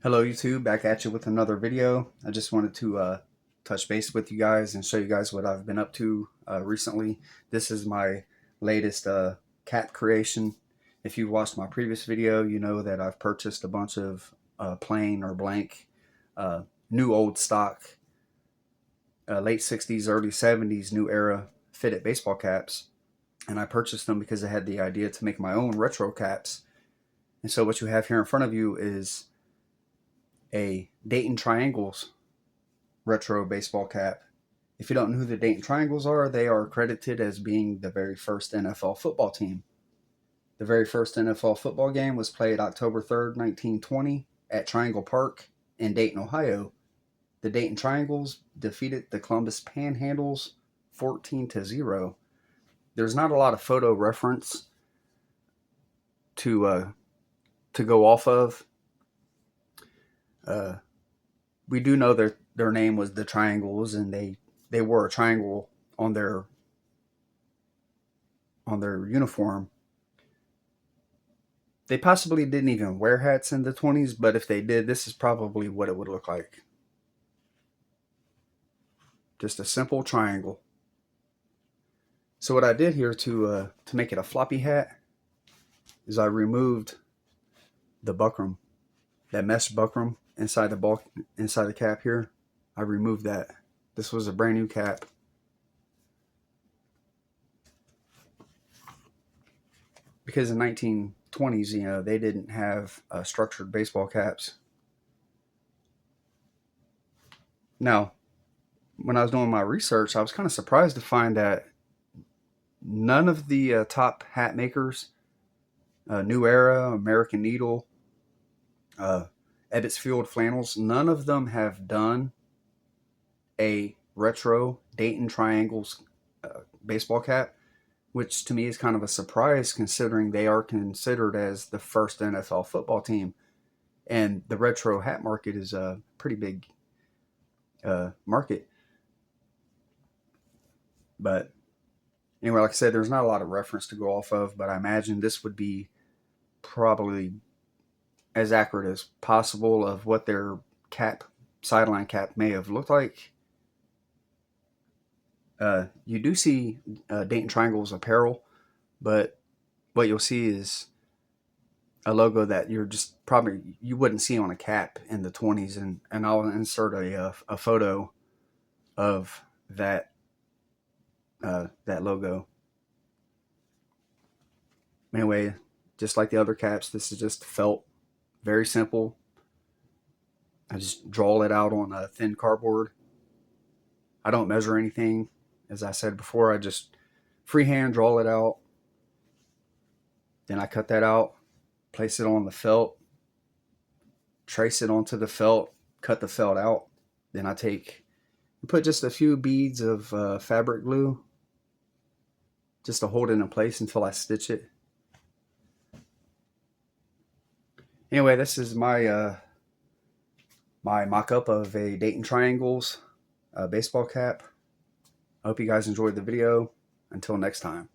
Hello YouTube, back at you with another video. I just wanted to touch base with you guys and show you guys what I've been up to recently. This is my latest cap creation. If you watched my previous video, you know that I've purchased a bunch of plain or blank uh, new old stock late 60s, early 70s new era fitted baseball caps. And I purchased them because I had the idea to make my own retro caps. And so what you have here in front of you is a Dayton Triangles retro baseball cap. If you don't know who the Dayton Triangles are, they are credited as being the very first NFL football team. The very first NFL football game was played October 3rd, 1920 at Triangle Park in Dayton, Ohio. The Dayton Triangles defeated the Columbus Panhandles 14-0. There's not a lot of photo reference to go off of. We do know their name was the Triangles, and they wore a triangle on their uniform. They possibly didn't even wear hats in the 20s, but if they did, this is probably what it would look like. Just a simple triangle. So what I did here to make it a floppy hat is I removed the buckram, that mesh buckram inside the cap here. I removed that. This was a brand new cap. Because in 1920s, they didn't have structured baseball caps. Now, when I was doing my research, I was kind of surprised to find that none of the top hat makers, New Era, American Needle, Ebbets Field Flannels, none of them have done a retro Dayton Triangles baseball cap, which to me is kind of a surprise considering they are considered as the first NFL football team. And the retro hat market is a pretty big market. But anyway, like I said, there's not a lot of reference to go off of, but I imagine this would be probably as accurate as possible of what their sideline cap may have looked like. You do see Dayton Triangles apparel, but what you'll see is a logo that you wouldn't see on a cap in the 20s, and I'll insert a photo of that logo. Anyway, just like the other caps, this is just felt, very simple. I just draw it out on a thin cardboard. I don't measure anything. As I said before, I just freehand draw it out. Then I cut that out, place it on the felt, trace it onto the felt, cut the felt out. Then I put just a few beads of fabric glue just to hold it in place until I stitch it. Anyway, this is my my mock-up of a Dayton Triangles baseball cap. I hope you guys enjoyed the video. Until next time.